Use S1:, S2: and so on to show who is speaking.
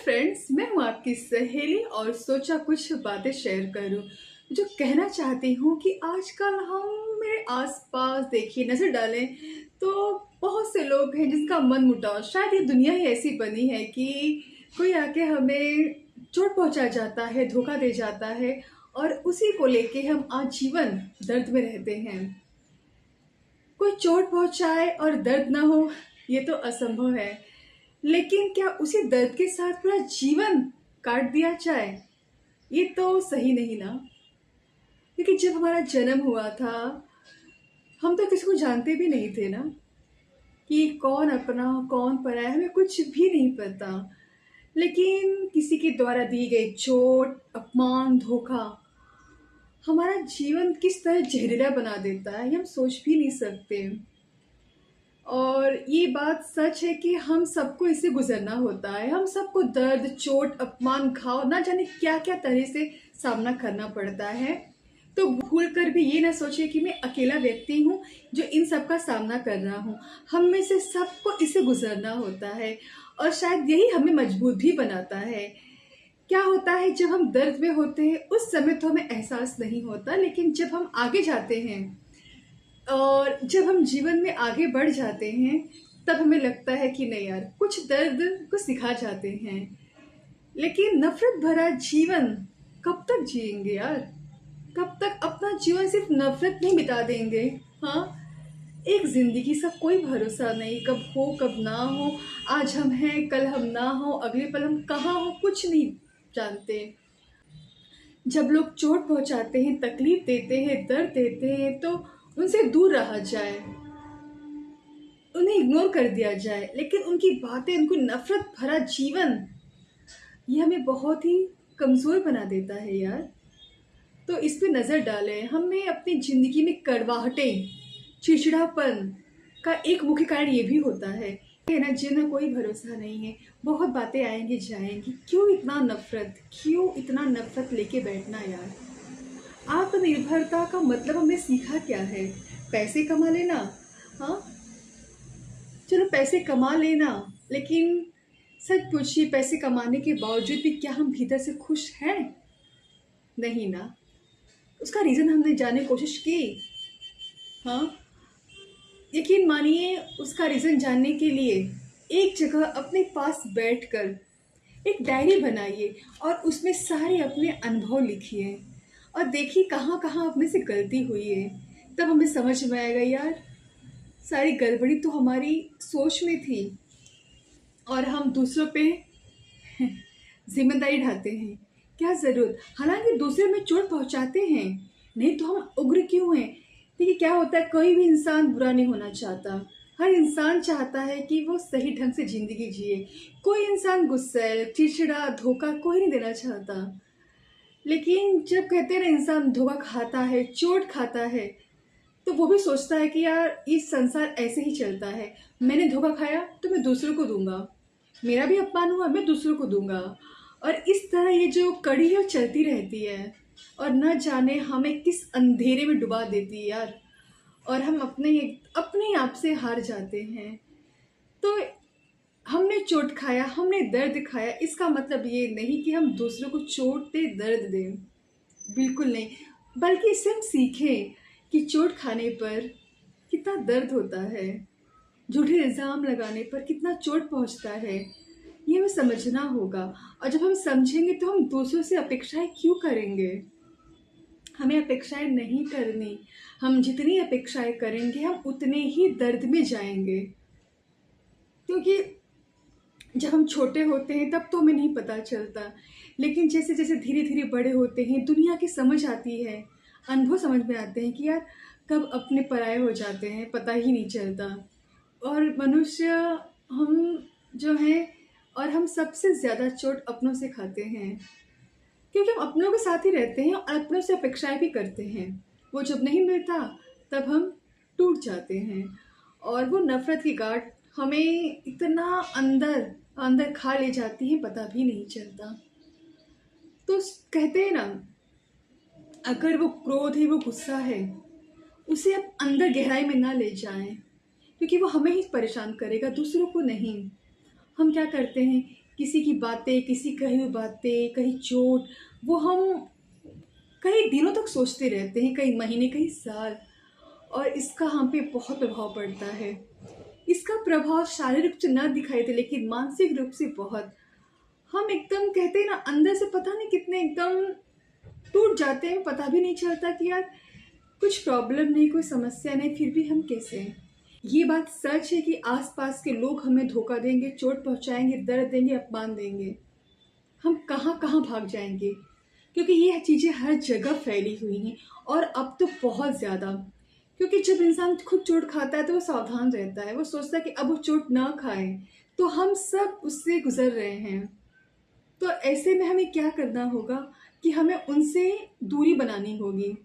S1: Friends, मैं हूँ आपकी सहेली और सोचा कुछ बातें शेयर करूँ। जो कहना चाहती हूँ कि आजकल हम मेरे आसपास देखिए नज़र डालें तो बहुत से लोग हैं जिनका मन मुटाव, शायद ये दुनिया ही ऐसी बनी है कि कोई आके हमें चोट पहुँचा जाता है, धोखा दे जाता है और उसी को लेके हम आजीवन दर्द में रहते हैं। कोई चोट पहुँचाए और दर्द ना हो, ये तो असंभव है। लेकिन क्या उसी दर्द के साथ पूरा जीवन काट दिया जाए? ये तो सही नहीं ना। क्योंकि जब हमारा जन्म हुआ था, हम तो किसी को जानते भी नहीं थे ना कि कौन अपना कौन पराया, हमें कुछ भी नहीं पता। लेकिन किसी के द्वारा दी गई चोट, अपमान, धोखा हमारा जीवन किस तरह जहरीला बना देता है, ये हम सोच भी नहीं सकते। और ये बात सच है कि हम सबको इससे गुजरना होता है। हम सबको दर्द, चोट, अपमान, घाव, ना जाने क्या क्या तरह से सामना करना पड़ता है। तो भूल कर भी ये ना सोचे कि मैं अकेला व्यक्ति हूँ जो इन सब का सामना कर रहा हूँ। हम में से सबको इससे गुजरना होता है और शायद यही हमें मजबूत भी बनाता है। क्या होता है, जब हम दर्द में होते हैं उस समय तो हमें एहसास नहीं होता, लेकिन जब हम आगे जाते हैं और जब हम जीवन में आगे बढ़ जाते हैं तब हमें लगता है कि नहीं यार, कुछ दर्द कुछ सिखा जाते हैं। लेकिन नफरत भरा जीवन कब तक जिएंगे यार? कब तक अपना जीवन सिर्फ नफरत में बिता देंगे? हाँ, एक जिंदगी का कोई भरोसा नहीं, कब हो कब ना हो। आज हम हैं, कल हम ना हो, अगले पल हम कहाँ हो, कुछ नहीं जानते। जब लोग चोट पहुंचाते हैं, तकलीफ देते हैं, दर्द देते हैं, तो उनसे दूर रहा जाए, उन्हें इग्नोर कर दिया जाए। लेकिन उनकी बातें, उनको नफरत भरा जीवन, ये हमें बहुत ही कमज़ोर बना देता है यार। तो इस पे नज़र डालें। हमें अपनी ज़िंदगी में कड़वाहटें, चिड़चिड़ापन का एक मुख्य कारण ये भी होता है कि ना, जिन्हें कोई भरोसा नहीं है। बहुत बातें आएंगी जाएंगी, क्यों इतना नफरत, क्यों इतना नफरत लेके बैठना यार? आत्मनिर्भरता का मतलब हमने सीखा क्या है? पैसे कमा लेना। हाँ, चलो पैसे कमा लेना, लेकिन सच पूछिए, पैसे कमाने के बावजूद भी क्या हम भीतर से खुश हैं? नहीं ना। उसका रीज़न हमने जानने की कोशिश की। हाँ, यकीन मानिए, उसका रीज़न जानने के लिए एक जगह अपने पास बैठकर एक डायरी बनाइए और उसमें सारे अपने अनुभव लिखिए और देखिए कहाँ कहाँ अपने से गलती हुई है। तब हमें समझ में आएगा यार, सारी गड़बड़ी तो हमारी सोच में थी और हम दूसरों पे जिम्मेदारी ढाते हैं। क्या ज़रूरत? हालांकि दूसरे में चोट पहुंचाते हैं, नहीं तो हम उग्र क्यों हैं? देखिए क्या होता है, कोई भी इंसान बुरा नहीं होना चाहता। हर इंसान चाहता है कि वो सही ढंग से ज़िंदगी जिए। कोई इंसान गुस्सैल, चिड़चिड़ा, धोखा कोई नहीं देना चाहता। लेकिन जब कहते हैं ना, इंसान धोखा खाता है, चोट खाता है, तो वो भी सोचता है कि यार इस संसार ऐसे ही चलता है। मैंने धोखा खाया तो मैं दूसरों को दूंगा, मेरा भी अपमान हुआ मैं दूसरों को दूंगा। और इस तरह ये जो कड़ी है वो चलती रहती है और न जाने हमें किस अंधेरे में डुबा देती है यार। और हम अपने आप से हार जाते हैं। तो हमने चोट खाया, हमने दर्द खाया, इसका मतलब ये नहीं कि हम दूसरों को चोट दे, दर्द दें। बिल्कुल नहीं। बल्कि इससे हम सीखें कि चोट खाने पर कितना दर्द होता है, झूठे इल्ज़ाम लगाने पर कितना चोट पहुंचता है, ये हमें समझना होगा। और जब हम समझेंगे तो हम दूसरों से अपेक्षाएं क्यों करेंगे? हमें अपेक्षाएं नहीं करनी। हम जितनी अपेक्षाएं करेंगे हम उतने ही दर्द में जाएंगे। क्योंकि जब हम छोटे होते हैं तब तो हमें नहीं पता चलता, लेकिन जैसे जैसे धीरे धीरे बड़े होते हैं, दुनिया की समझ आती है, अनुभव समझ में आते हैं कि यार कब अपने पराये हो जाते हैं पता ही नहीं चलता। और मनुष्य हम जो हैं, और हम सबसे ज़्यादा चोट अपनों से खाते हैं, क्योंकि हम अपनों के साथ ही रहते हैं और अपनों से अपेक्षाएं भी करते हैं। वो जब नहीं मिलता तब हम टूट जाते हैं और वो नफ़रत की गांठ हमें इतना अंदर अंदर खा ले जाती है, पता भी नहीं चलता। तो कहते हैं ना, अगर वो क्रोध है, वो गुस्सा है, उसे आप अंदर गहराई में ना ले जाएं, क्योंकि वो हमें ही परेशान करेगा, दूसरों को नहीं। हम क्या करते हैं, किसी की बातें, किसी कही हुई बातें, कहीं चोट, वो हम कई दिनों तक सोचते रहते हैं, कई महीने, कई साल। और इसका हम पे बहुत प्रभाव पड़ता है। इसका प्रभाव शारीरिक रूप से ना दिखाई दे, लेकिन मानसिक रूप से बहुत। हम एकदम कहते हैं ना, अंदर से पता नहीं कितने एकदम टूट जाते हैं, पता भी नहीं चलता कि यार कुछ प्रॉब्लम नहीं, कोई समस्या नहीं, फिर भी हम कैसे हैं। ये बात सच है कि आसपास के लोग हमें धोखा देंगे, चोट पहुंचाएंगे, दर्द देंगे, अपमान देंगे। हम कहाँ कहाँ भाग जाएंगे, क्योंकि ये चीज़ें हर जगह फैली हुई हैं। और अब तो बहुत ज़्यादा, क्योंकि जब इंसान खुद चोट खाता है तो वो सावधान रहता है, वो सोचता है कि अब वो चोट ना खाए। तो हम सब उससे गुजर रहे हैं। तो ऐसे में हमें क्या करना होगा कि हमें उनसे दूरी बनानी होगी।